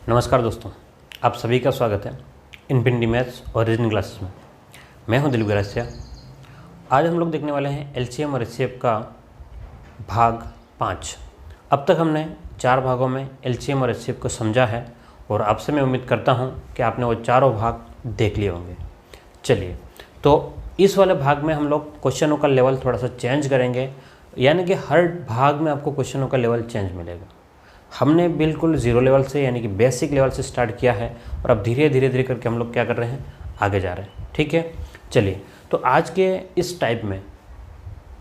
नमस्कार दोस्तों, आप सभी का स्वागत है इनफिनिटी मैथ्स और रीजनिंग क्लासेस में। मैं हूं दिलीप गरासिया। आज हम लोग देखने वाले हैं एलसीएम और एचसीएफ का भाग 5। अब तक हमने 4 भागों में एलसीएम और एचसीएफ को समझा है और आपसे मैं उम्मीद करता हूं कि आपने वो चारों भाग देख लिए होंगे। चलिए, तो इस वाले भाग में हम लोग क्वेश्चनों का लेवल थोड़ा सा चेंज करेंगे, यानी कि हर भाग में आपको क्वेश्चनों का लेवल चेंज मिलेगा। हमने बिल्कुल ज़ीरो लेवल से यानी कि बेसिक लेवल से स्टार्ट किया है और अब धीरे धीरे करके हम लोग क्या कर रहे हैं, आगे जा रहे हैं। ठीक है, चलिए, तो आज के इस टाइप में,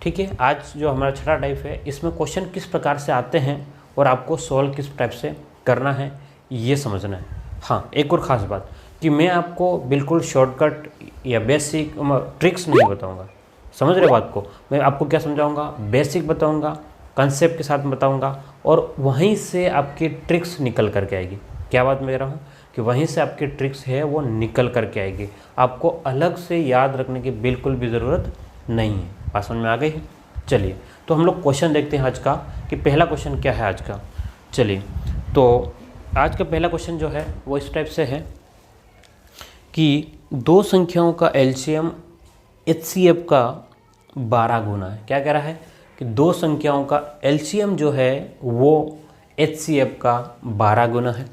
ठीक है, आज जो हमारा छठा टाइप है, इसमें क्वेश्चन किस प्रकार से आते हैं और आपको सॉल्व किस टाइप से करना है ये समझना है। हाँ, एक और ख़ास बात कि मैं आपको बिल्कुल शॉर्टकट या बेसिक ट्रिक्स नहीं बताऊँगा। समझ रहे बात को? मैं आपको क्या समझाऊँगा, बेसिक बताऊँगा, कंसेप्ट के साथ बताऊंगा और वहीं से आपकी ट्रिक्स निकल करके आएगी। क्या बात मैं कह रहा हूँ कि वहीं से आपकी ट्रिक्स है वो निकल करके आएगी। आपको अलग से याद रखने की बिल्कुल भी ज़रूरत नहीं है। बात समझ में आ गई है? चलिए, तो हम लोग क्वेश्चन देखते हैं आज का कि पहला क्वेश्चन क्या है आज का। चलिए, तो आज का पहला क्वेश्चन जो है वो इस टाइप से है कि दो संख्याओं का एलसीएम एचसीएफ का 12 गुना है। क्या कह रहा है कि दो संख्याओं का एलसीएम जो है वो एचसीएफ का 12 गुना है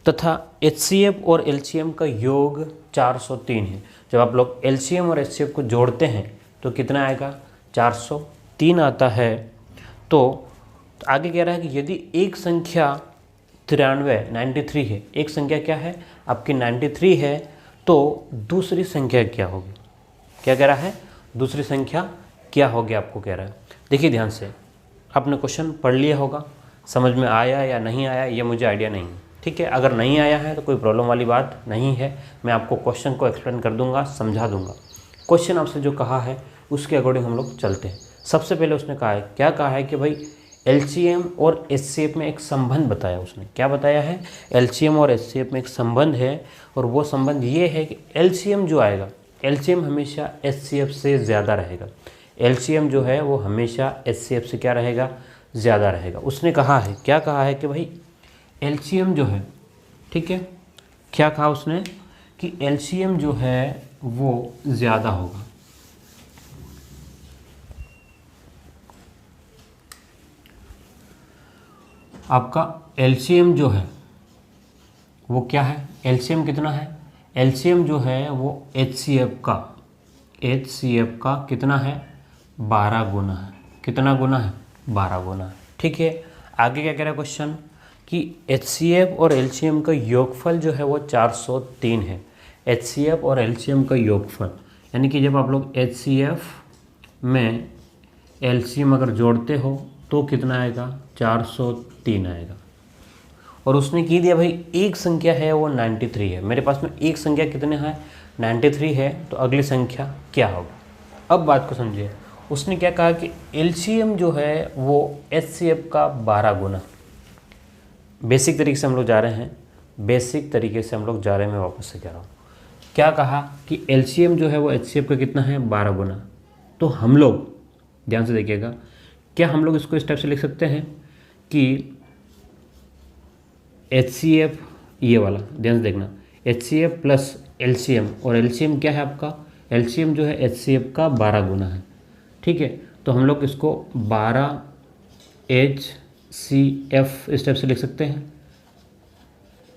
तथा एचसीएफ और एलसीएम का योग 403 है। जब आप लोग एलसीएम और एचसीएफ को जोड़ते हैं तो कितना आएगा, 403 आता है। तो आगे कह रहा है कि यदि एक संख्या 93 है, एक संख्या क्या है आपकी 93 है, तो दूसरी संख्या क्या होगी। क्या कह रहा है, दूसरी संख्या क्या होगी आपको कह रहा है। देखिए ध्यान से, आपने क्वेश्चन पढ़ लिया होगा, समझ में आया या नहीं आया ये मुझे आइडिया नहीं है। ठीक है, अगर नहीं आया है तो कोई प्रॉब्लम वाली बात नहीं है, मैं आपको क्वेश्चन को एक्सप्लेन कर दूंगा, समझा दूंगा। क्वेश्चन आपसे जो कहा है उसके अकॉर्डिंग हम लोग चलते हैं। सबसे पहले उसने कहा है, क्या कहा है कि भाई एलसीएम और एचसीएफ में एक संबंध बताया। उसने क्या बताया है, एलसीएम और एचसीएफ में एक संबंध है और वो संबंध ये है कि एलसीएम जो आएगा, एलसीएम हमेशा एचसीएफ से ज़्यादा रहेगा। एलसीएम जो है वो हमेशा एचसीएफ से क्या रहेगा, ज़्यादा रहेगा। उसने कहा है, क्या कहा है कि भाई एलसीएम जो है, ठीक है, क्या कहा उसने कि एलसीएम जो है वो ज़्यादा होगा। आपका एलसीएम जो है वो क्या है, एलसीएम कितना है, एलसीएम जो है वो एचसीएफ का कितना है, 12 गुना है। कितना गुना है, 12 गुना है। ठीक है, आगे क्या कह रहा है क्वेश्चन कि एचसीएफ और एलसीएम का योगफल जो है वो 403 है। एचसीएफ और एलसीएम का योगफल यानी कि जब आप लोग एचसीएफ में एलसीएम अगर जोड़ते हो तो कितना आएगा, 403 आएगा। और उसने की दिया भाई एक संख्या है वो 93 है। मेरे पास में एक संख्या कितने है, 93 है, तो अगली संख्या क्या होगा। अब बात को समझिए, उसने क्या कहा कि एलसीएम जो है वो एचसीएफ का 12 गुना। बेसिक तरीके से हम लोग जा रहे हैं, मैं वापस से कह रहा हूँ। क्या कहा कि एलसीएम जो है वो एचसीएफ का कितना है, 12 गुना। तो हम लोग ध्यान से देखिएगा, क्या हम लोग इसको इस टाइप से लिख सकते हैं कि एचसीएफ, ये वाला ध्यान से देखना, एचसीएफ प्लस एलसीएम, और एलसीएम क्या है आपका, एलसीएम जो है एचसीएफ का 12 गुना है। ठीक है, तो हम लोग इसको 12 HCF इस टाइप से लिख सकते हैं।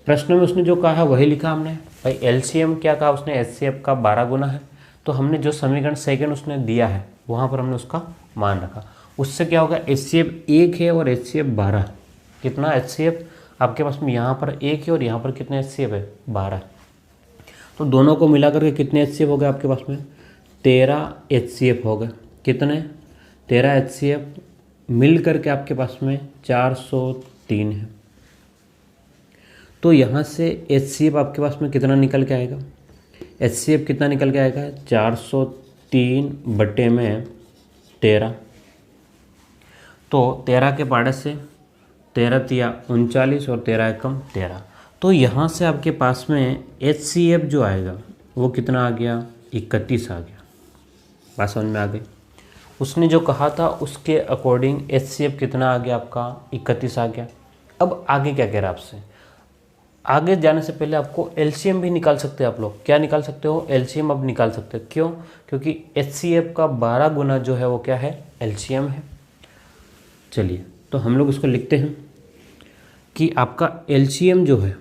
प्रश्न में उसने जो कहा है वही लिखा हमने। भाई एलसीएम क्या कहा उसने, एचसीएफ का 12 गुना है, तो हमने जो समीकरण सेकंड उसने दिया है वहाँ पर हमने उसका मान रखा। उससे क्या होगा, एचसीएफ 1 है और एचसीएफ 12 है। कितना एचसीएफ आपके पास में, यहाँ पर 1 है और यहाँ पर कितने एचसीएफ है, 12। तो दोनों को मिला करके कितने एचसीएफ हो गए आपके पास में, 13 एचसीएफ हो गए। कितने, 13 एचसीएफ मिल करके आपके पास में 403 है। तो यहाँ से एचसीएफ आपके पास में कितना निकल के आएगा, एचसीएफ कितना निकल के आएगा, 403 बटे में 13। तो 13 के पाड़े से 13 तिया 39 और 13 एकम 13। तो यहाँ से आपके पास में एचसीएफ जो आएगा वो कितना आ गया, 31 आ गया। बात समझ में आ गई। उसने जो कहा था उसके अकॉर्डिंग एचसीएफ कितना आ गया आपका, 31 आ गया। अब आगे क्या कह रहा है आपसे, आगे जाने से पहले आपको एलसीएम भी निकाल सकते हैं आप लोग। क्या निकाल सकते हो? एलसीएम अब निकाल सकते हो। क्यों? क्योंकि एचसीएफ का 12 गुना जो है वो क्या है? एलसीएम है। चलिए तो हम लोग इसको लिखते हैं कि आपका एलसीएम जो है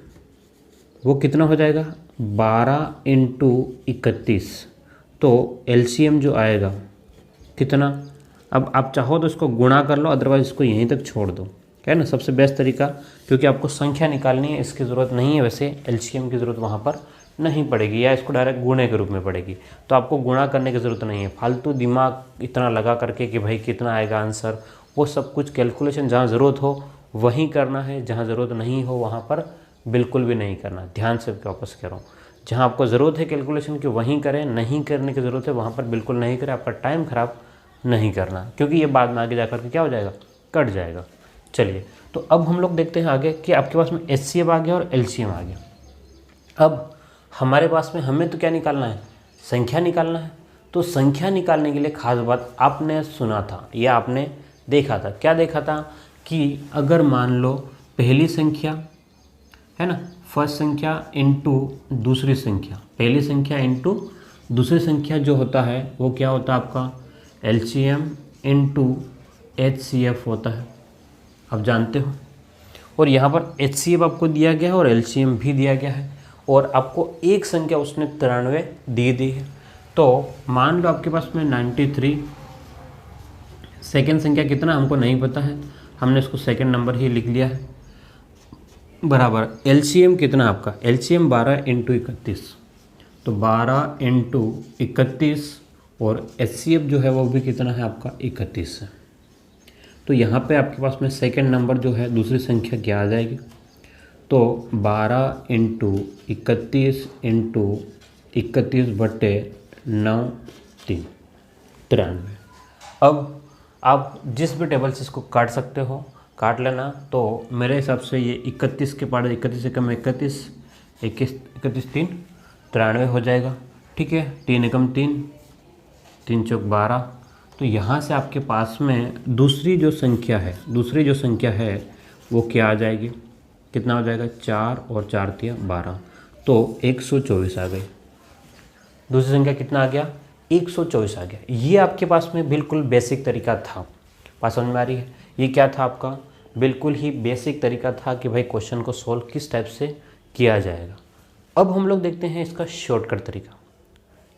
वो कितना हो जाएगा? 12 × 31। तो एलसीएम जो आएगा कितना? अब आप चाहो तो इसको गुणा कर लो, अदरवाइज इसको यहीं तक छोड़ दो, है ना, सबसे बेस्ट तरीका। क्योंकि आपको संख्या निकालनी है, इसकी ज़रूरत नहीं है, वैसे एलसीएम की ज़रूरत वहाँ पर नहीं पड़ेगी, या इसको डायरेक्ट गुणे के रूप में पड़ेगी। तो आपको गुणा करने की ज़रूरत नहीं है, फालतू दिमाग इतना लगा करके कि भाई कितना आएगा आंसर, वो सब कुछ कैलकुलेशन जहाँ ज़रूरत हो वहीं करना है, जहाँ ज़रूरत नहीं हो वहाँ पर बिल्कुल भी नहीं करना। ध्यान से वापस कह रहा हूँ, जहाँ आपको ज़रूरत है कैलकुलेशन की वहीं करें, नहीं करने की ज़रूरत है वहाँ पर बिल्कुल नहीं करें। आपका टाइम ख़राब नहीं करना, क्योंकि ये बाद में आगे जा कर के क्या हो जाएगा? कट जाएगा। चलिए तो अब हम लोग देखते हैं आगे कि आपके पास में एचसीएफ आ गया और एलसीएम आ गया। अब हमारे पास में हमें तो क्या निकालना है? संख्या निकालना है। तो संख्या निकालने के लिए खास बात आपने सुना था या आपने देखा था, क्या देखा था कि अगर मान लो पहली संख्या है ना, फर्स्ट संख्या इनटू दूसरी संख्या, पहली संख्या इनटू दूसरी संख्या जो होता है वो क्या होता है आपका? एलसीएम इनटू एचसीएफ होता है, आप जानते हो। और यहाँ पर एचसीएफ आपको दिया गया है और एलसीएम भी दिया गया है, और आपको एक संख्या उसने 93 दी दी है। तो मान लो आपके पास में 93, सेकेंड संख्या कितना हमको नहीं पता है, हमने इसको सेकेंड नंबर ही लिख लिया है, बराबर एलसीएम कितना आपका? एलसीएम 12 × 31, तो 12 × 31, और एचसीएफ जो है वो भी कितना है आपका? 31 है। तो यहाँ पे आपके पास में सेकंड नंबर जो है दूसरी संख्या क्या आ जाएगी? तो 12 × 31 × 31/9 3 93। अब आप जिस भी टेबल से इसको काट सकते हो, काट लेना। तो मेरे हिसाब से ये 31 के पास 31 से कम 31, 31 3 93 हो जाएगा। ठीक है, 3 एकम 3, 3 चौक 12। तो यहाँ से आपके पास में दूसरी जो संख्या है वो क्या आ जाएगी? कितना हो जाएगा? 4 और 4 तिया 12, तो 124 आ गई। दूसरी संख्या कितना आ गया? 124 आ गया। ये आपके पास में बिल्कुल बेसिक तरीका था, बात समझ में आ रही है? ये क्या था आपका? बिल्कुल ही बेसिक तरीका था कि भाई क्वेश्चन को सोल्व किस टाइप से किया जाएगा। अब हम लोग देखते हैं इसका शॉर्टकट तरीका।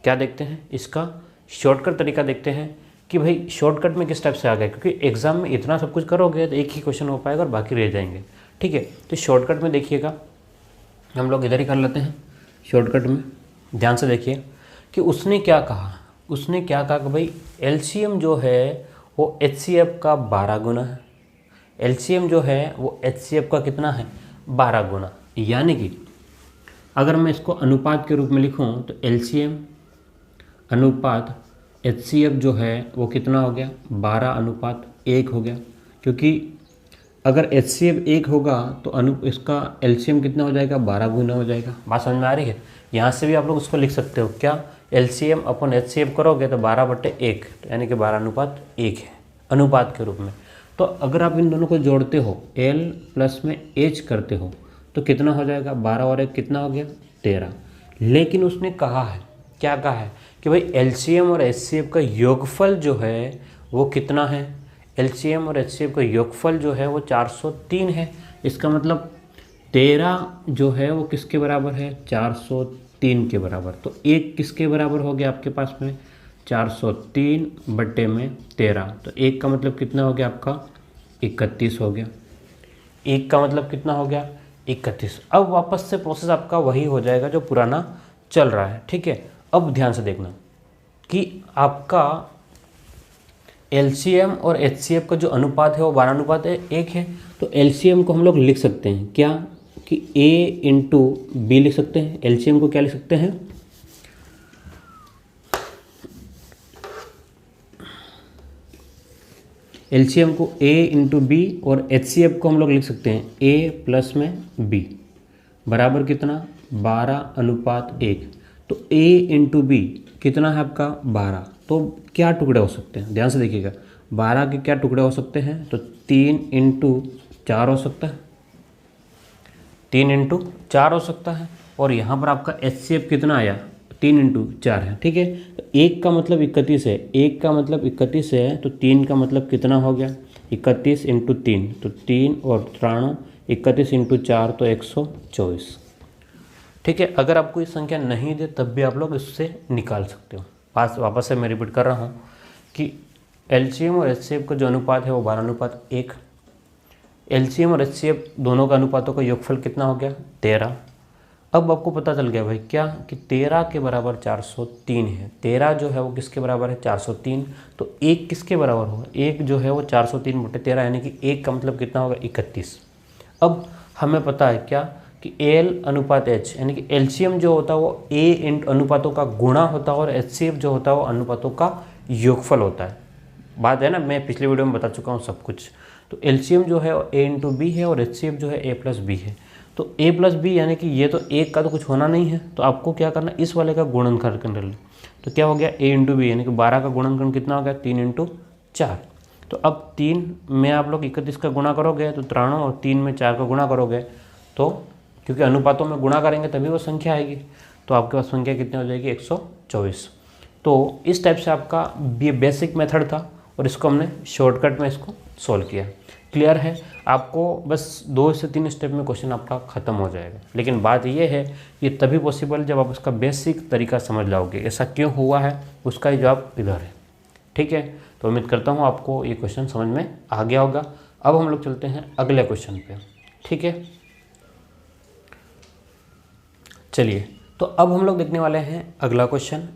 क्या देखते हैं? इसका शॉर्टकट तरीका देखते हैं कि भाई शॉर्टकट में किस टाइप से आ गया, क्योंकि एग्जाम में इतना सब कुछ करोगे तो एक ही क्वेश्चन हो पाएगा और बाकी रह जाएंगे। ठीक है, तो शॉर्टकट में देखिएगा, हम लोग इधर ही कर लेते हैं। शॉर्टकट में ध्यान से देखिए कि उसने क्या कहा कि भाई एलसीएम जो है वो एचसीएफ का 12 गुना है। एलसीएम जो है वो एचसीएफ का कितना है? 12 गुना। यानी कि अगर मैं इसको अनुपात के रूप में लिखूं तो एलसीएम अनुपात एचसीएफ जो है वो कितना हो गया? 12:1 हो गया। क्योंकि अगर एचसीएफ 1 होगा तो इसका एलसीएम कितना हो जाएगा? 12 गुना हो जाएगा। बात समझ में आ रही है? यहाँ से भी आप लोग उसको लिख सकते हो, क्या? एलसीएम अपन एचसीएफ करोगे तो 12/1, यानी कि 12:1 है अनुपात के रूप में। तो अगर आप इन दोनों को जोड़ते हो, एल प्लस में एच करते हो, तो कितना हो जाएगा? 12 और 1 कितना हो गया? 13। लेकिन उसने कहा है, क्या कहा है कि भाई एलसीएम और एचसीएफ का योगफल जो है वो कितना है? एलसीएम और एचसीएफ का योगफल जो है वो 403 है। इसका मतलब 13 जो है वो किसके बराबर है? 403 के बराबर। तो एक किसके बराबर हो गया आपके पास में? 403/13। तो एक का मतलब कितना हो गया आपका? 31 हो गया। एक का मतलब कितना हो गया? 31। अब वापस से प्रोसेस आपका वही हो जाएगा जो पुराना चल रहा है। ठीक है, अब ध्यान से देखना कि आपका एलसीएम और एचसीएफ का जो अनुपात है वो 12:1 है। तो एलसीएम को हम लोग लिख सकते हैं क्या? कि A × B लिख सकते हैं। एलसीएम को क्या लिख सकते हैं? एलसीएम को A × B, और एचसीएफ को हम लोग लिख सकते हैं A प्लस में B बराबर कितना? 12:1। तो A × B कितना है आपका? 12। तो क्या टुकड़े हो सकते हैं? ध्यान से देखिएगा, 12 के क्या टुकड़े हो सकते हैं? तो 3 × 4 हो सकता है। 3×4 हो सकता है, और यहाँ पर आपका HCF कितना आया 3×4 है, ठीक है। तो 1 का मतलब 31 है, 1 का मतलब 31 है, तो 3 का मतलब कितना हो गया 31 × 3, तो 3 और 93, 31 × 4 तो 124, ठीक है। अगर आपको ये संख्या नहीं दे तब भी आप लोग इससे निकाल सकते हो। वापस से मैं रिपीट कर रहा हूँ कि LCM और HCF का जो अनुपात है वो 12:1। LCM और HCF दोनों का अनुपातों का योगफल कितना हो गया 13। अब आपको पता चल गया भाई क्या कि 13 के बराबर 403 है। 13 जो है वो किसके बराबर है 403, तो 1 किसके बराबर होगा 1 जो है वो 403/13, यानी कि 1 का मतलब कितना होगा 31। अब हमें पता है क्या कि L अनुपात H, यानी कि LCM जो होता है वो A अनुपातों का गुणा होता है और HCF जो होता है वो अनुपातों का योगफल होता है। बात है ना, मैं पिछले वीडियो में बता चुका हूँ सब कुछ। तो LCM जो है A×B है और HCF जो है A+B है। तो A+B यानी कि ये तो 1 का तो कुछ होना नहीं है, तो आपको क्या करना इस वाले का गुणनखंड कर ले। तो क्या हो गया A×B, यानी कि 12 का गुणनखंड कितना हो गया 3×4। तो अब 3 में आप लोग 31 का गुणा करोगे तो 93, और 3 में 4 का गुणा करोगे तो क्योंकि अनुपातों में गुणा करेंगे तभी वो संख्या आएगी, तो आपके पास संख्या कितनी हो जाएगी 124। तो इस टाइप से आपका ये बेसिक मेथड था और इसको हमने शॉर्टकट में इसको सॉल्व किया। क्लियर है आपको, बस 2 से 3 स्टेप में क्वेश्चन आपका ख़त्म हो जाएगा। लेकिन बात ये है ये तभी पॉसिबल जब आप उसका बेसिक तरीका समझ लाओगे। ऐसा क्यों हुआ है उसका ही जवाब इधर है, ठीक है। तो उम्मीद करता हूँ आपको ये क्वेश्चन समझ में आ गया होगा। अब हम लोग चलते हैं अगले क्वेश्चन पे, ठीक है। चलिए, तो अब हम लोग देखने वाले हैं अगला क्वेश्चन।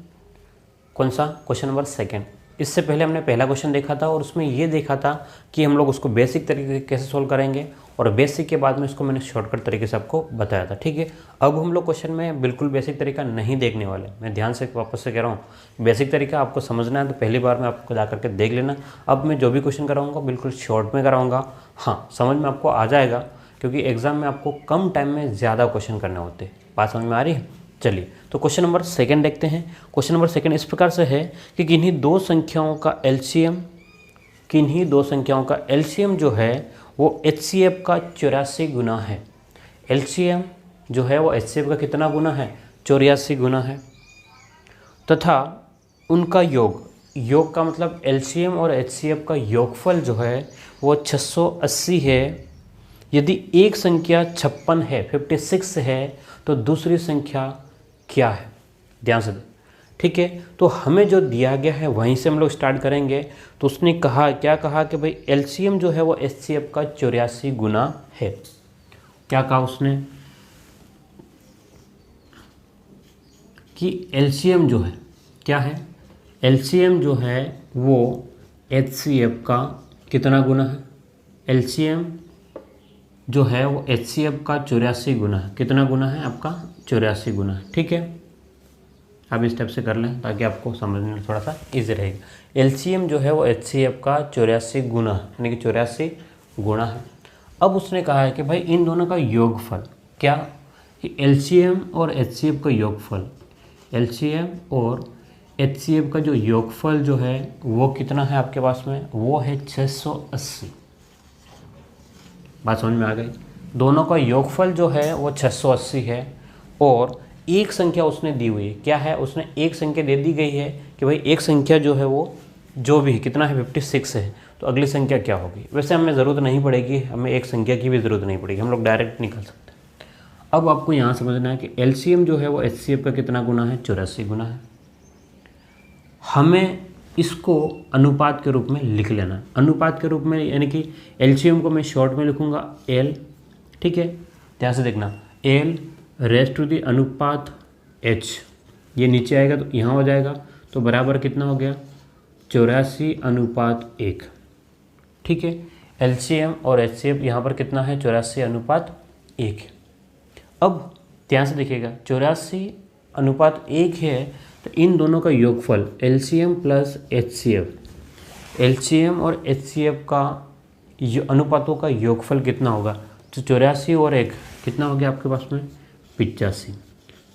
कौन सा? Question number 2। इससे पहले हमने पहला क्वेश्चन देखा था और उसमें ये देखा था कि हम लोग उसको बेसिक तरीके से कैसे सोल्व करेंगे, और बेसिक के बाद में इसको मैंने शॉर्टकट तरीके से आपको बताया था, ठीक है। अब हम लोग क्वेश्चन में बिल्कुल बेसिक तरीका नहीं देखने वाले। मैं ध्यान से वापस से कह रहा हूँ, बेसिक तरीका आपको समझना है तो पहली बार में आपको जा करके देख लेना। अब मैं जो भी क्वेश्चन कराऊँगा बिल्कुल शॉर्ट में कराऊँगा, हाँ समझ में आपको आ जाएगा, क्योंकि एग्जाम में आपको कम टाइम में ज़्यादा क्वेश्चन करने होते हैं। बात समझ में आ रही है? चलिए, तो क्वेश्चन नंबर 2 देखते हैं। क्वेश्चन नंबर 2 इस प्रकार से है कि किन्हीं दो संख्याओं का LCM जो है वो HCF का 84 गुना है। LCM जो है वो HCF का कितना गुना है 84 गुना है, तथा उनका योग का मतलब LCM और HCF का योगफल जो है वो 680 है। यदि एक संख्या 56 है 56 है तो दूसरी संख्या क्या है? ध्यान से, ठीक है। तो हमें जो दिया गया है वहीं से हम लोग स्टार्ट करेंगे। तो उसने कहा, क्या कहा कि भाई LCM जो है वो HCF का 84 गुना है। क्या कहा उसने कि LCM जो है क्या है, LCM जो है वो HCF का कितना गुना है? LCM जो है वो HCF का 84 गुना है। कितना गुना है आपका? 84 गुना है, ठीक है। आप इस टाइप से कर लें ताकि आपको समझने में थोड़ा सा इजी रहेगा। LCM जो है वो HCF का 84 गुना है, यानी कि 84 गुना है। अब उसने कहा है कि भाई इन दोनों का योगफल, क्या कि LCM और HCF का योगफल, LCM और HCF का जो योगफल जो है वो कितना है आपके पास में? वो है 680। बात समझ में आ गई? दोनों का योगफल जो है वो 680 है, और एक संख्या उसने दी हुई है। क्या है? उसने एक संख्या दे दी गई है कि भाई एक संख्या जो है वो जो भी कितना है 56 है, तो अगली संख्या क्या होगी? वैसे हमें ज़रूरत नहीं पड़ेगी, हमें एक संख्या की भी ज़रूरत नहीं पड़ेगी, हम लोग डायरेक्ट निकल सकते हैं। अब आपको यहाँ समझना है कि LCM जो है वो HCF का कितना गुना है? 84 गुना है। हमें इसको अनुपात के रूप में लिख लेना। अनुपात के रूप में यानी कि LCM को मैं शॉर्ट में लिखूँगा L, ठीक है। ध्यान से देखना, L रेज़ टू दी अनुपात H, ये नीचे आएगा तो यहाँ हो जाएगा, तो बराबर कितना हो गया 84/1, ठीक है। LCM और HCF यहाँ पर कितना है 84/1। अब ध्यान से देखिएगा 84/1 है, तो इन दोनों का योगफल LCM प्लस HCF, LCM और HCF का अनुपातों का योगफल कितना होगा? तो 84 और 1 कितना हो गया आपके पास में? 85।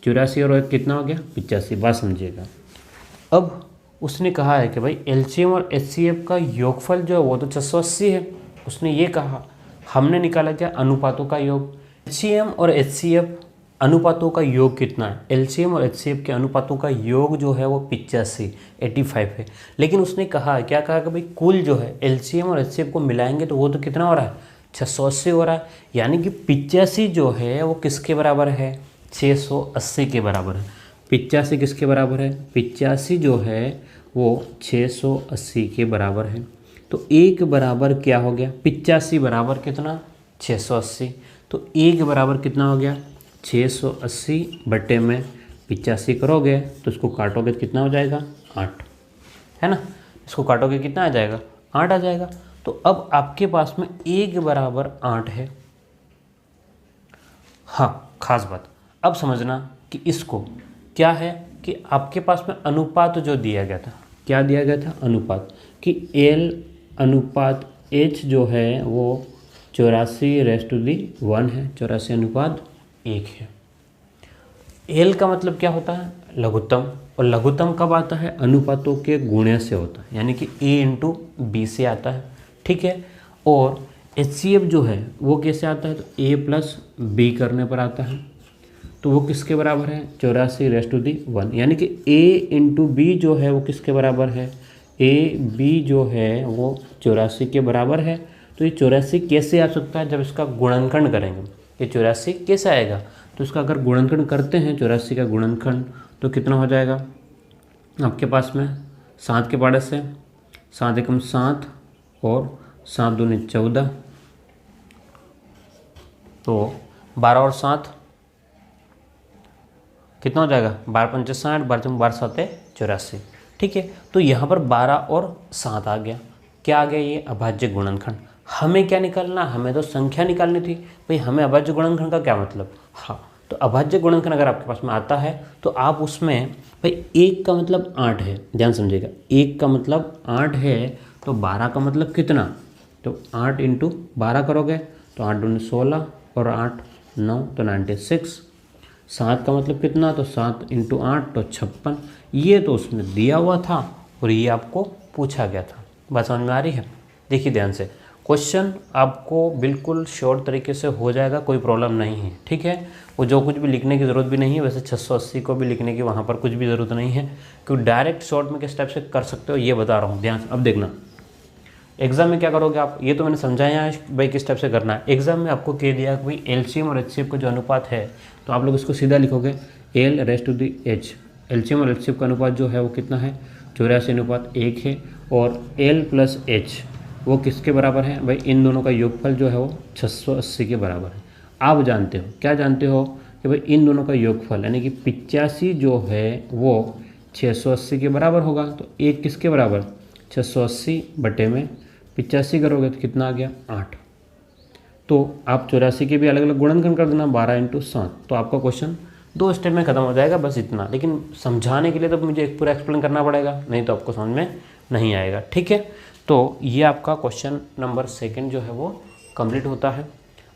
84 और 1 कितना हो गया? 85। बात समझिएगा। अब उसने कहा है कि भाई LCM और HCF का योगफल जो है वो तो 680 है। उसने ये कहा, हमने निकाला क्या? अनुपातों का योग। एचसीएम और एचसीएफ अनुपातों का योग कितना है? एलसीएम और एचसीएफ के अनुपातों का योग जो है वो 85 है। लेकिन उसने कहा, क्या कहा कि भाई कुल जो है एलसीएम और एचसीएफ को मिलाएंगे तो वो तो कितना हो रहा है? 680 हो रहा है। यानी कि 85 जो है वो किसके बराबर है? 680 के बराबर है। 85 किसके बराबर है? 85 जो है वो 680 के बराबर है। तो एक बराबर क्या हो गया? 85 बराबर कितना? 680। तो एक बराबर कितना हो गया? 680 बटे में 85 करोगे तो इसको काटोगे तो कितना हो जाएगा? 8, है ना। इसको काटोगे कितना आ जाएगा? 8 आ जाएगा। तो अब आपके पास में एक बराबर 8 है। हाँ, खास बात अब समझना कि इसको क्या है कि आपके पास में अनुपात जो दिया गया था, क्या दिया गया था? अनुपात कि L अनुपात H जो है वो 84:1 है। 84:1 है। L का मतलब क्या होता है? लघुत्तम। और लघुत्तम कब आता है? अनुपातों के गुणे से होता है, यानी कि A × B से आता है। ठीक है। और HCF जो है वो कैसे आता है? तो A + B करने पर आता है। तो वो किसके बराबर है? 84:1, यानी कि A × B जो है वो किसके बराबर है? AB जो है वो 84 के बराबर है। तो ये 84 कैसे आ सकता है? जब इसका गुणनखंड करेंगे, ये 84 कैसे आएगा? तो इसका अगर गुणनखंड करते हैं, 84 का गुणनखंड, तो कितना हो जाएगा आपके पास में? 7 के पाड़े से 7 एकम 7 और 7 दूनी 14, तो 12 और 7 कितना हो जाएगा? 12 × 5 = 60, 12 × 7 = 84। ठीक है। तो यहाँ पर 12 और 7 आ गया। क्या आ गया? ये अभाज्य गुणनखंड। हमें क्या निकालना? हमें तो संख्या निकालनी थी भाई। हमें अभाज्य गुणनखंड का क्या मतलब? हाँ, तो अभाज्य गुणनखंड अगर आपके पास में आता है तो आप उसमें भाई 1 का मतलब 8 है, ध्यान समझिएगा। 1 का मतलब 8 है, तो 12 का मतलब कितना? तो 8 × 12 करोगे तो 8 दूनी 16 और 8 9 तो 96। 7 का मतलब कितना? तो 7 × 8 तो 56। ये तो उसमें दिया हुआ था और ये आपको पूछा गया था। बात समझ में आ रही है? देखिए ध्यान से, क्वेश्चन आपको बिल्कुल शॉर्ट तरीके से हो जाएगा, कोई प्रॉब्लम नहीं है। ठीक है। वो जो कुछ भी लिखने की ज़रूरत भी नहीं है, वैसे 680 को भी लिखने की वहाँ पर कुछ भी ज़रूरत नहीं है, क्योंकि डायरेक्ट शॉर्ट में किस टाइप से कर सकते हो ये बता रहा हूँ। ध्यान से अब देखना, एग्जाम में क्या करोगे आप, ये तो मैंने समझाया है भाई किस टाइप से करना है। एग्जाम में आपको कह दिया कि भाई एलसीएम और एचसीएफ का जो अनुपात है, तो आप लोग इसको सीधा लिखोगे L⁻⁻H। एलसीएम और एचसीएफ का अनुपात जो है वो कितना है? 84:1 है। और L + H वो किसके बराबर है? भाई इन दोनों का योगफल जो है वो 680 के बराबर है। आप जानते हो, क्या जानते हो कि भाई इन दोनों का योगफल यानी कि 85 जो है वो 680 के बराबर होगा। तो एक किसके बराबर? 680 बटे में 85 करोगे तो कितना आ गया? 8। तो आप 84 के भी अलग अलग गुणनखंड कर देना, 12 × 7। तो आपका क्वेश्चन 2 स्टेप में ख़त्म हो जाएगा, बस इतना। लेकिन समझाने के लिए तो मुझे एक पूरा एक्सप्लेन करना पड़ेगा, नहीं तो आपको समझ में नहीं आएगा। ठीक है। तो ये आपका क्वेश्चन नंबर 2 जो है वो कंप्लीट होता है।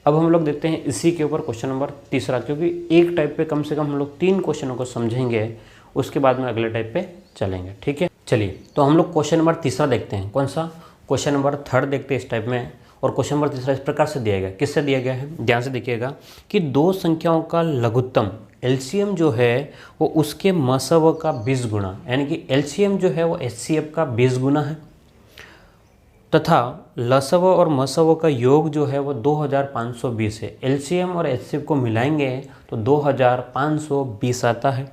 अब हम लोग देखते हैं इसी के ऊपर क्वेश्चन नंबर 3, क्योंकि एक टाइप पे कम से कम हम लोग 3 क्वेश्चनों को समझेंगे, उसके बाद में अगले टाइप पे चलेंगे। ठीक है। चलिए, तो हम लोग क्वेश्चन नंबर 3 देखते हैं। कौन सा? क्वेश्चन नंबर 3 देखते हैं इस टाइप में। और क्वेश्चन नंबर 3 इस प्रकार से दिया गया, किससे दिया गया है? ध्यान से देखिएगा कि 2 संख्याओं का लघुत्तम एलसीएम जो है वो उसके मसव का 20 गुना, यानी कि एलसीएम जो है वो एचसीएफ का 20 गुना है, तथा लसव और मसव का योग जो है वो 2520 है। एलसीएम और एचसीएफ को मिलाएंगे तो 2520 आता है।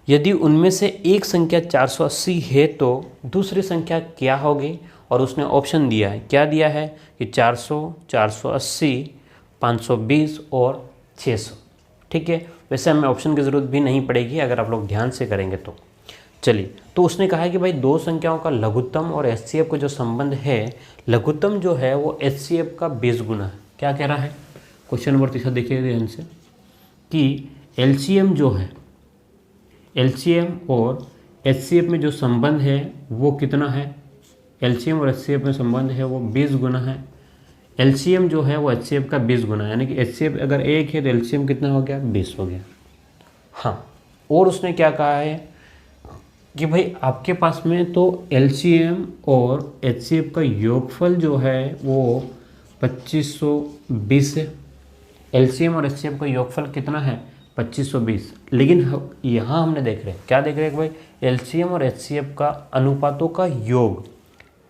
यदि उनमें से एक संख्या 480 है तो दूसरी संख्या क्या होगी? और उसने ऑप्शन दिया है, क्या दिया है कि 400, 480, 520 और 600। ठीक है। वैसे हमें ऑप्शन की ज़रूरत भी नहीं पड़ेगी अगर आप लोग ध्यान से करेंगे तो। चलिए, तो उसने कहा है कि भाई 2 संख्याओं का लघुत्तम और एचसीएफ का जो संबंध है, लघुत्तम जो है वो एचसीएफ का 20 गुना है। क्या कह रहा है? क्वेश्चन नंबर 3 देखिए ध्यान से कि एलसीएम जो है, एलसीएम और एचसीएफ में जो संबंध है वो कितना है? एलसीएम और एचसीएफ में संबंध है वो 20 गुना है। एलसीएम जो है वो एचसीएफ का 20 गुना, यानी कि एचसीएफ अगर 1 है तो एलसीएम कितना हो गया? 20 हो गया। हाँ, और उसने क्या कहा है कि भाई आपके पास में तो एलसीएम और एचसीएफ का योगफल जो है वो 2520 है। एलसीएम और एचसीएफ का योगफल कितना है 2520। लेकिन यहाँ हमने देख रहे हैं, क्या देख रहे हैं कि भाई एलसीएम और एचसीएफ का अनुपातों का योग,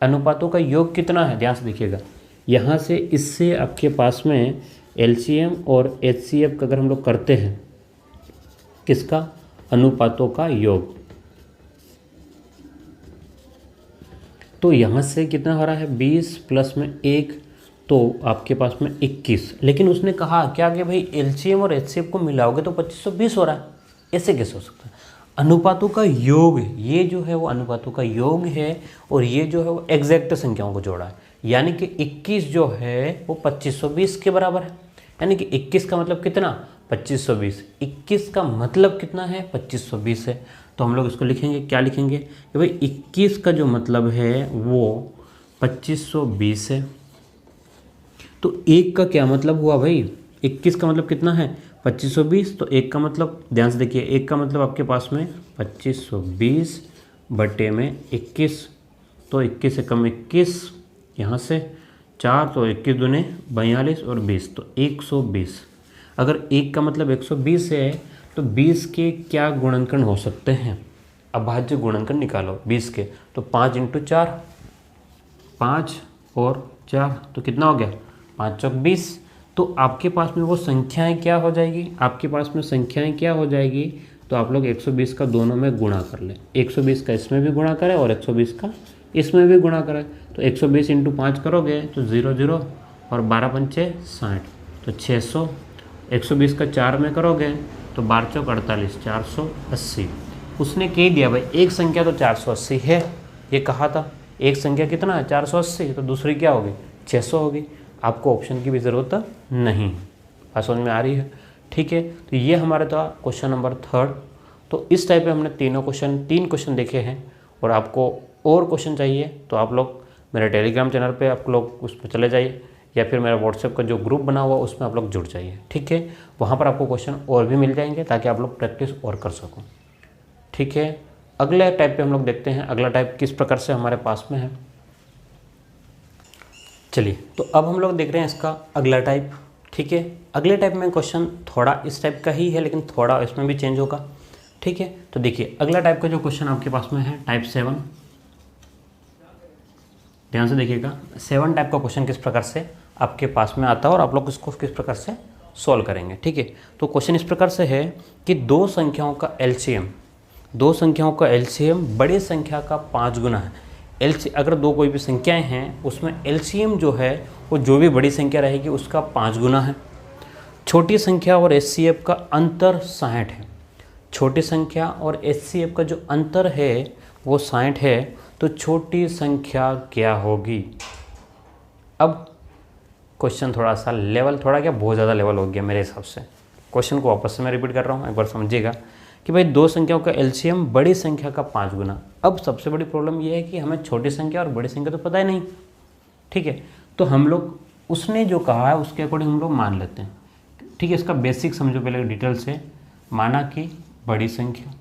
अनुपातों का योग कितना है, ध्यान से देखिएगा। यहाँ से इससे आपके पास में एलसीएम और एचसीएफ का अगर हम लोग करते हैं, किसका, अनुपातों का योग, तो यहाँ से कितना हो रहा है 20 प्लस में 1, तो आपके पास में 21। लेकिन उसने कहा क्या कि भाई एलसीएम और एचसीएफ को मिलाओगे तो 2520 हो रहा है, ऐसे कैसे हो सकता है। अनुपातों का योग, ये जो है वो अनुपातों का योग है, और ये जो है वो एग्जैक्ट संख्याओं को जोड़ा है, यानी कि 21 जो है वो 2520 के बराबर है। यानी कि 21 का मतलब कितना 2520, 21 का मतलब कितना है 2520 है। तो हम लोग इसको लिखेंगे, क्या लिखेंगे कि भाई 21 का जो मतलब है वो 2520 है। तो 1 का क्या मतलब हुआ भाई, 21 का मतलब कितना है 2520, तो 1 का मतलब ध्यान से देखिए, 1 का मतलब आपके पास में 2520 बटे में 21, तो 21 से कम 21, यहाँ से 4, तो 21 दूने 42 और 20, तो 120। अगर 1 का मतलब 120 है तो 20 के क्या गुणनखंड हो सकते हैं, अभाज्य गुणनखंड निकालो 20 के, तो 5 × 4, 5 और 4, तो कितना हो गया 5 चौक 20। तो आपके पास में वो संख्याएं क्या हो जाएगी, आपके पास में संख्याएं क्या हो जाएगी, तो आप लोग 120 का दोनों में गुणा कर लें, 120 का इसमें भी गुणा करें और 120 का इसमें भी गुणा करें। तो 120 × 5 करोगे तो 0 0 और 12 पंचे 60, तो 600। 120 का 4 में करोगे तो 12 चौक 48, 480। उसने कह दिया भाई एक संख्या तो 480 है, ये कहा था, एक संख्या कितना है 480, तो दूसरी क्या होगी 600 होगी। आपको ऑप्शन की भी ज़रूरत नहीं, बात समझ में आ रही है, ठीक है। तो ये हमारा था क्वेश्चन नंबर 3। तो इस टाइप पे हमने तीन क्वेश्चन देखे हैं, और आपको और क्वेश्चन चाहिए तो आप लोग मेरे टेलीग्राम चैनल पे आप लोग उस पर चले जाइए, या फिर मेरा व्हाट्सएप का जो ग्रुप बना हुआ उसमें आप लोग जुड़ जाइए, ठीक है। वहाँ पर आपको क्वेश्चन और भी मिल जाएंगे ताकि आप लोग प्रैक्टिस और कर सको, ठीक है। अगले टाइप पे हम लोग देखते हैं, अगला टाइप किस प्रकार से हमारे पास में है। चलिए, तो अब हम लोग देख रहे हैं इसका अगला टाइप, ठीक है। अगले टाइप में क्वेश्चन थोड़ा इस टाइप का ही है, लेकिन थोड़ा इसमें भी चेंज होगा, ठीक है। तो देखिए अगला टाइप का जो क्वेश्चन आपके पास में है टाइप 7, ध्यान से देखिएगा। 7 टाइप का क्वेश्चन किस प्रकार से आपके पास में आता है और आप लोग इसको किस प्रकार से सॉल्व करेंगे, ठीक है। तो क्वेश्चन इस प्रकार से है कि दो संख्याओं का एलसीएम बड़ी संख्या का 5 गुना है। अगर दो कोई भी संख्याएं हैं उसमें एलसीएम जो है वो जो भी बड़ी संख्या रहेगी उसका 5 गुना है। छोटी संख्या और एचसीएफ का अंतर 60 है। छोटी संख्या और एचसीएफ का जो अंतर है वो 60 है, तो छोटी संख्या क्या होगी। अब क्वेश्चन थोड़ा सा लेवल, थोड़ा क्या बहुत ज़्यादा लेवल हो गया मेरे हिसाब से। क्वेश्चन को वापस से मैं रिपीट कर रहा हूँ, एक बार समझिएगा कि भाई दो संख्याओं का एलसीएम बड़ी संख्या का 5 गुना। अब सबसे बड़ी प्रॉब्लम ये है कि हमें छोटी संख्या और बड़ी संख्या तो पता ही नहीं, ठीक है। तो हम लोग उसने जो कहा है उसके अकॉर्डिंग हम लोग मान लेते हैं, ठीक है। इसका बेसिक समझो पहले डिटेल से। माना कि बड़ी संख्या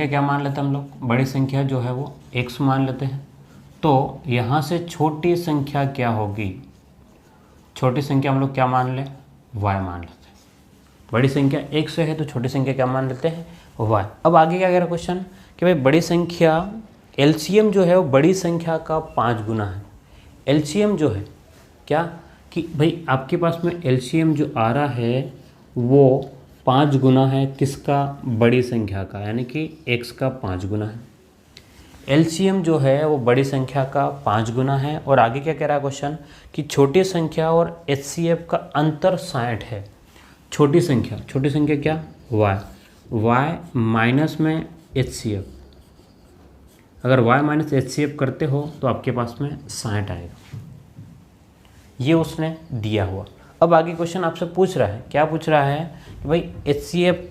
क्या मान लेते हैं हम लोग, बड़ी संख्या जो है वो x मान लेते हैं। तो यहाँ से छोटी संख्या क्या होगी, छोटी संख्या हम लोग क्या मान लें, y मान लेते हैं। बड़ी संख्या x है तो छोटी संख्या क्या मान लेते हैं, y। अब आगे क्या कह रहा है क्वेश्चन कि भाई बड़ी संख्या एलसीएम जो है वो बड़ी संख्या का 5 गुना है। एलसीएम जो है क्या कि भाई आपके पास में एलसीएम जो आ रहा है वो 5 गुना है किसका, बड़ी संख्या का, यानी कि x का 5 गुना है। एलसीएम जो है वो बड़ी संख्या का 5 गुना है। और आगे क्या कह रहा है क्वेश्चन कि छोटी संख्या और एचसीएफ का अंतर 60 है। छोटी संख्या क्या, y माइनस में एचसीएफ। अगर y माइनस एचसीएफ करते हो तो आपके पास में 60 आएगा, ये उसने दिया हुआ। अब आगे क्वेश्चन आपसे पूछ रहा है, क्या पूछ रहा है कि भाई एचसीएफ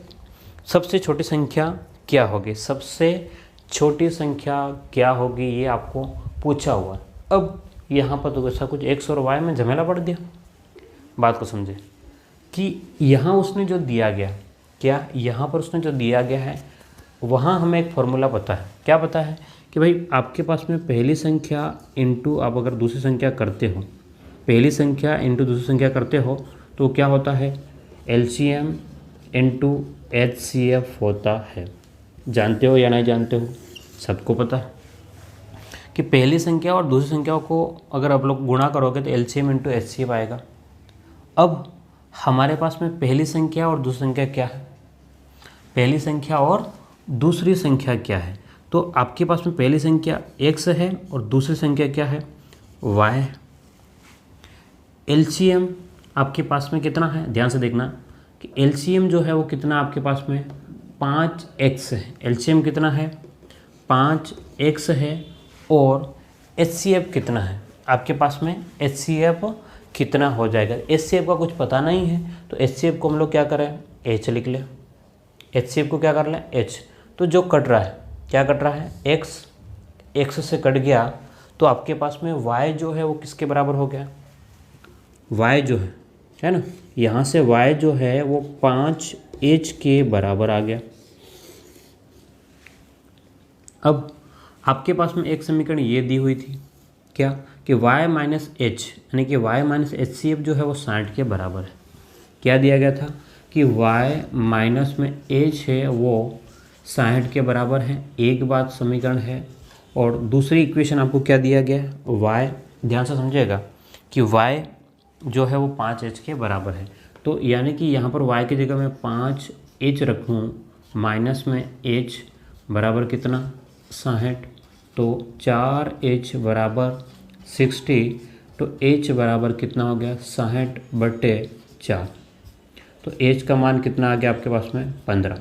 सबसे छोटी संख्या क्या होगी, सबसे छोटी संख्या क्या होगी, ये आपको पूछा हुआ। अब यहाँ पर तो ऐसा कुछ x और y में झमेला पड़ दिया। बात को समझे कि यहाँ उसने जो दिया गया, क्या यहाँ पर उसने जो दिया गया है वहाँ हमें एक फॉर्मूला पता है। क्या पता है कि भाई आपके पास में पहली संख्या इंटू आप अगर दूसरी संख्या करते हो पहली संख्या इंटू दूसरी संख्या करते हो तो क्या होता है, LCM इंटू HCF होता है। जानते हो या नहीं जानते हो? सबको पता है कि पहली संख्या और दूसरी संख्याओं को अगर आप लोग गुणा करोगे तो LCM इंटू HCF आएगा। अब हमारे पास में पहली संख्या और दूसरी संख्या क्या है, पहली संख्या और दूसरी संख्या क्या है, तो आपके पास में पहली संख्या x है और दूसरी संख्या क्या है, y है। LCM आपके पास में कितना है, ध्यान से देखना कि LCM जो है वो कितना आपके पास में 5x है। LCM कितना है, 5x है। और HCF कितना है आपके पास में, HCF कितना हो जाएगा। HCF का कुछ पता नहीं है तो HCF को हम लोग क्या करें, h लिख लें। HCF को क्या कर लें, h। तो जो कट रहा है, क्या कट रहा है, x से कट गया तो आपके पास में y जो है वो किसके बराबर हो गया, y जो है ना, यहाँ से y जो है वो 5h के बराबर आ गया। अब आपके पास में एक समीकरण ये दी हुई थी क्या, कि y माइनस एच यानी कि y माइनस HCF जो है वो 60 के बराबर है। क्या दिया गया था कि y माइनस में h है वो 60 के बराबर है, एक बात समीकरण है। और दूसरी इक्वेशन आपको क्या दिया गया है, y, ध्यान से समझिएगा कि y जो है वो 5h के बराबर है। तो यानी कि यहाँ पर y की जगह मैं 5h रखूँ, माइनस में h बराबर कितना 60, तो 4h बराबर 60, तो h बराबर कितना हो गया 60/4। तो h का मान कितना आ गया आपके पास में 15।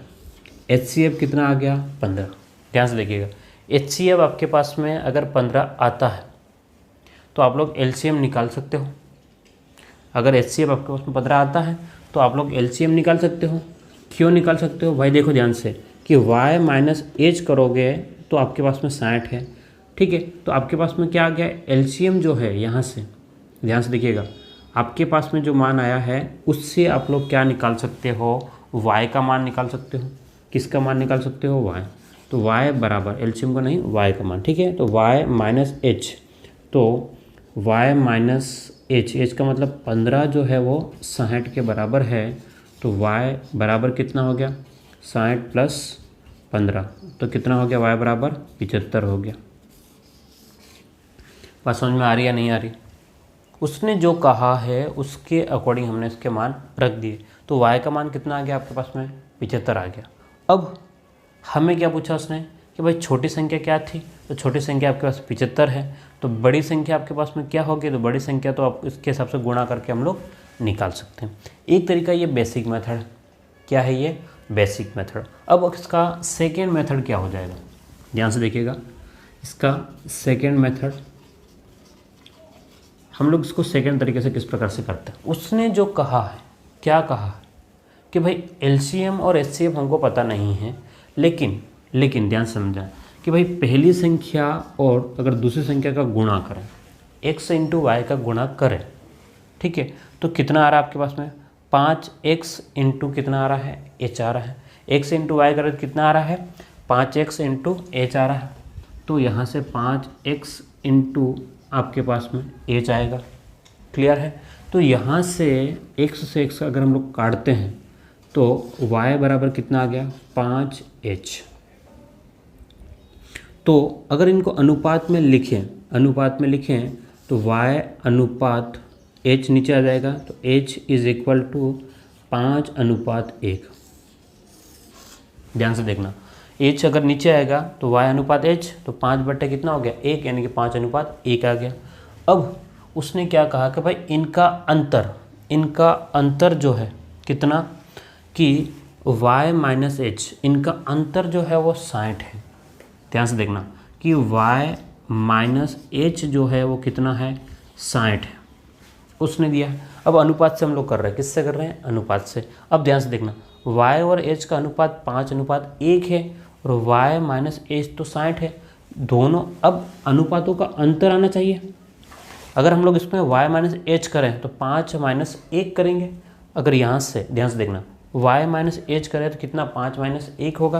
HCF कितना आ गया 15। ध्यान से देखिएगा, HCF आपके पास में अगर 15 आता है तो आप लोग LCM निकाल सकते हो। अगर HCF आपके पास में 15 आता है तो आप लोग LCM निकाल सकते हो। क्यों निकाल सकते हो भाई, देखो ध्यान से कि y माइनस एच करोगे तो आपके पास में 60 है, ठीक है। तो आपके पास में क्या आ गया, LCM जो है यहाँ से, ध्यान से देखिएगा, आपके पास में जो मान आया है उससे आप लोग क्या निकाल सकते हो, y का मान निकाल सकते हो। किसका मान निकाल सकते हो, y। तो y बराबर LCM को नहीं, y का मान, ठीक है। तो y माइनस एच, तो y माइनस एच का मतलब 15 जो है वो 60 के बराबर है। तो y बराबर कितना हो गया 60 प्लस 15, तो कितना हो गया, y बराबर 75 हो गया। बात समझ में आ रही या नहीं आ रही? उसने जो कहा है उसके अकॉर्डिंग हमने इसके मान रख दिए। तो y का मान कितना आ गया आपके पास में 75 आ गया। अब हमें क्या पूछा उसने कि भाई छोटी संख्या क्या थी, तो छोटी संख्या आपके पास 75 है। तो बड़ी संख्या आपके पास में क्या होगी, तो बड़ी संख्या तो आप इसके हिसाब से गुणा करके हम लोग निकाल सकते हैं। एक तरीका ये बेसिक मेथड, क्या है ये बेसिक मेथड। अब इसका सेकेंड मेथड क्या हो जाएगा, ध्यान से देखिएगा। इसका सेकेंड मेथड हम लोग इसको सेकेंड तरीके से किस प्रकार से करते हैं। उसने जो कहा है, क्या कहा है कि भाई LCM और HCF हमको पता नहीं है, लेकिन ध्यान से समझाएं कि भाई पहली संख्या और अगर दूसरी संख्या का गुणा करें, x इंटू वाई का गुणा करें, ठीक है, तो कितना आ रहा है आपके पास में 5x इंटू कितना आ रहा है h आ रहा है। x इंटू वाई करें कितना आ रहा है 5x इंटू h आ रहा है। तो यहाँ से 5x इंटू आपके पास में h आएगा। क्लियर है? तो यहाँ से x अगर हम लोग काटते हैं तो y बराबर कितना आ गया 5h। तो अगर इनको अनुपात में लिखें तो y अनुपात h नीचे आ जाएगा, तो h इज इक्वल टू 5:1। ध्यान से देखना, h अगर नीचे आएगा तो y अनुपात h, तो 5 बटे कितना हो गया 1, यानी कि 5:1 आ गया। अब उसने क्या कहा कि भाई इनका अंतर जो है कितना, कि y माइनस एच, इनका अंतर जो है वो 60 है। ध्यान से देखना कि y माइनस एच जो है वो कितना है 60 है, उसने दिया है। अब अनुपात से हम लोग कर रहे हैं, किससे कर रहे हैं, अनुपात से। अब ध्यान से देखना y और h का अनुपात 5:1 है और y माइनस एच तो 60 है, दोनों अब अनुपातों का अंतर आना चाहिए। अगर हम लोग इसमें y माइनस एच करें तो 5-1 करेंगे। अगर यहाँ से ध्यान से देखना y माइनस एच करें तो कितना 5-1 होगा,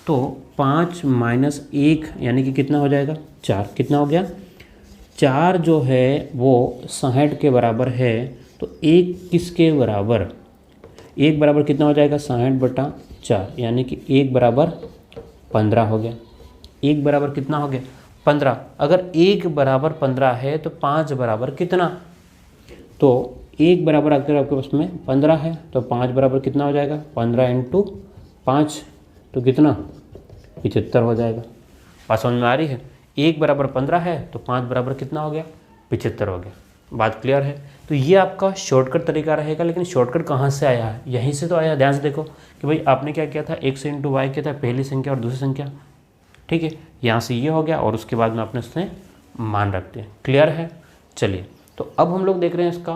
तो 5-1 यानी कि कितना हो जाएगा 4। कितना हो गया 4 जो है वो 60 के बराबर है, तो 1 किसके बराबर, 1 बराबर कितना हो जाएगा 60/4, यानी कि 1 बराबर 15 हो गया। 1 बराबर कितना हो गया 15। अगर 1 बराबर 15 है तो 5 बराबर कितना, तो 1 बराबर अगर आपके पास में 15 है तो 5 बराबर कितना हो जाएगा 15 × 5, तो कितना 75 हो जाएगा। बात समझ में आ रही है। 1 बराबर 15 है तो 5 बराबर कितना हो गया 75 हो गया। बात क्लियर है। तो ये आपका शॉर्टकट तरीका रहेगा, लेकिन शॉर्टकट कहाँ से आया है, यहीं से तो आया। ध्यान से देखो कि भाई आपने क्या किया था, x × y किया था, पहली संख्या और दूसरी संख्या, ठीक है, यहाँ से ये हो गया और उसके बाद में आपने उसने मान रखते हैं। क्लियर है। चलिए, तो अब हम लोग देख रहे हैं इसका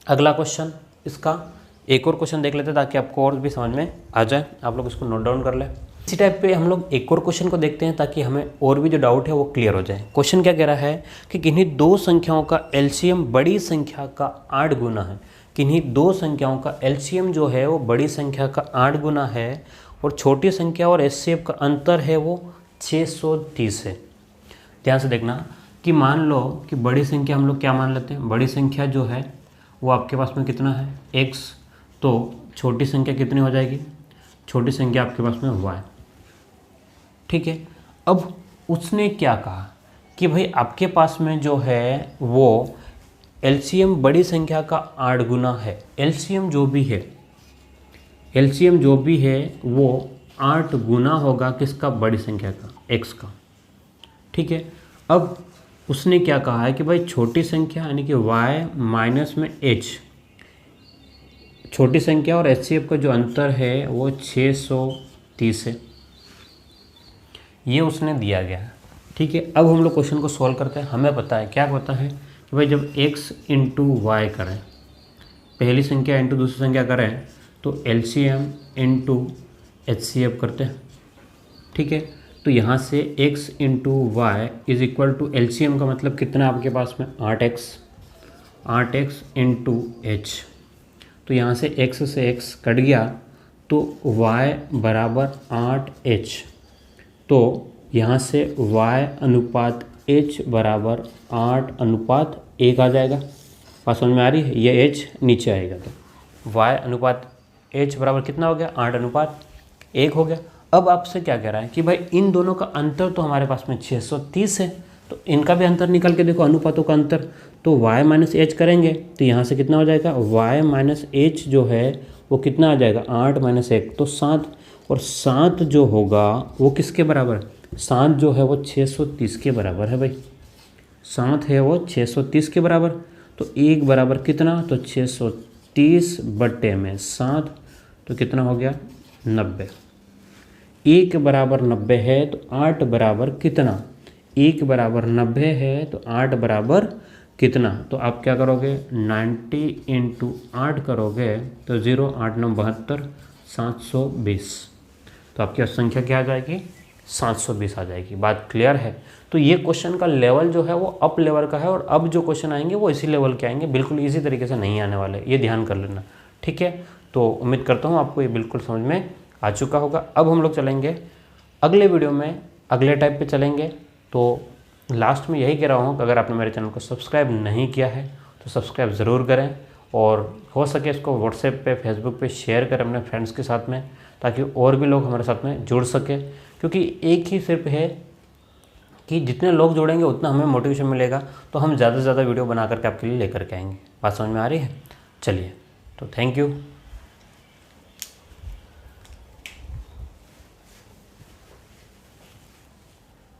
अगला क्वेश्चन। इसका एक और क्वेश्चन देख लेते हैं ताकि आपको और भी समझ में आ जाए। आप लोग इसको नोट डाउन कर लें। इसी टाइप पे हम लोग एक और क्वेश्चन को देखते हैं ताकि हमें और भी जो डाउट है वो क्लियर हो जाए। क्वेश्चन क्या कह रहा है कि किन्हीं दो संख्याओं का एलसीएम बड़ी संख्या का 8 गुना है। किन्हीं दो संख्याओं का एलसीएम जो है वो बड़ी संख्या का 8 गुना है और छोटी संख्या और एचसीएफ का अंतर है वो 630 है। ध्यान से देखना कि मान लो कि बड़ी संख्या हम लोग क्या मान लेते हैं, बड़ी संख्या जो है वो आपके पास में कितना है x, तो छोटी संख्या कितनी हो जाएगी, छोटी संख्या आपके पास में y, ठीक है। अब उसने क्या कहा कि भाई आपके पास में जो है वो एलसीएम बड़ी संख्या का 8 गुना है। एलसीएम जो भी है, एलसीएम जो भी है वो 8 गुना होगा किसका, बड़ी संख्या का, x का, ठीक है। अब उसने क्या कहा है कि भाई छोटी संख्या यानी कि y माइनस में h, छोटी संख्या और एचसीएफ का जो अंतर है वो 630 है। ये उसने दिया गया है, ठीक है। अब हम लोग क्वेश्चन को सॉल्व करते हैं। हमें पता है, क्या पता है कि भाई जब x × y करें, पहली संख्या इंटू दूसरी संख्या करें, तो एलसीएम × एचसीएफ करते हैं, ठीक है। तो यहाँ से x × y is equal to LCM का मतलब कितना आपके पास में 8x, 8x × h, तो यहाँ से x से x कट गया तो y बराबर 8h, तो यहाँ से y अनुपात h बराबर 8:1 आ जाएगा। बात समझ में आ रही है। ये h नीचे आएगा तो y अनुपात h बराबर कितना हो गया 8:1 हो गया। अब आपसे क्या कह रहा है कि भाई इन दोनों का अंतर तो हमारे पास में 630 है, तो इनका भी अंतर निकाल के देखो, अनुपातों का अंतर, तो y माइनस एच करेंगे तो यहाँ से कितना हो जाएगा, y माइनस एच जो है वो कितना आ जाएगा 8 - 1, तो 7, और 7 जो होगा वो किसके बराबर, 7 जो है वो 630 के बराबर है भाई, 7 है वो 630 के बराबर। तो 1 बराबर कितना, तो 630/7, तो कितना हो गया 90। 1 बराबर 90 है तो 8 बराबर कितना, 1 बराबर 90 है तो 8 बराबर कितना, तो आप क्या करोगे 90 × 8 करोगे तो 0 8 9 72 720, तो आपकी संख्या क्या आ जाएगी 720 आ जाएगी। बात क्लियर है। तो ये क्वेश्चन का लेवल जो है वो अप लेवल का है, और अब जो क्वेश्चन आएंगे वो इसी लेवल के आएंगे, बिल्कुल इसी तरीके से नहीं आने वाले, ये ध्यान कर लेना, ठीक है। तो उम्मीद करता हूँ आपको ये बिल्कुल समझ में आ चुका होगा। अब हम लोग चलेंगे अगले वीडियो में, अगले टाइप पे चलेंगे। तो लास्ट में यही कह रहा हूँ कि अगर आपने मेरे चैनल को सब्सक्राइब नहीं किया है तो सब्सक्राइब ज़रूर करें, और हो सके इसको व्हाट्सएप पे, फेसबुक पे शेयर करें अपने फ्रेंड्स के साथ में, ताकि और भी लोग हमारे साथ में जुड़ सके। क्योंकि एक ही सिर्फ है कि जितने लोग जुड़ेंगे उतना हमें मोटिवेशन मिलेगा, तो हम ज़्यादा से ज़्यादा वीडियो बना करके आपके लिए लेकर के आएंगे। बात समझ में आ रही है। चलिए, तो थैंक यू।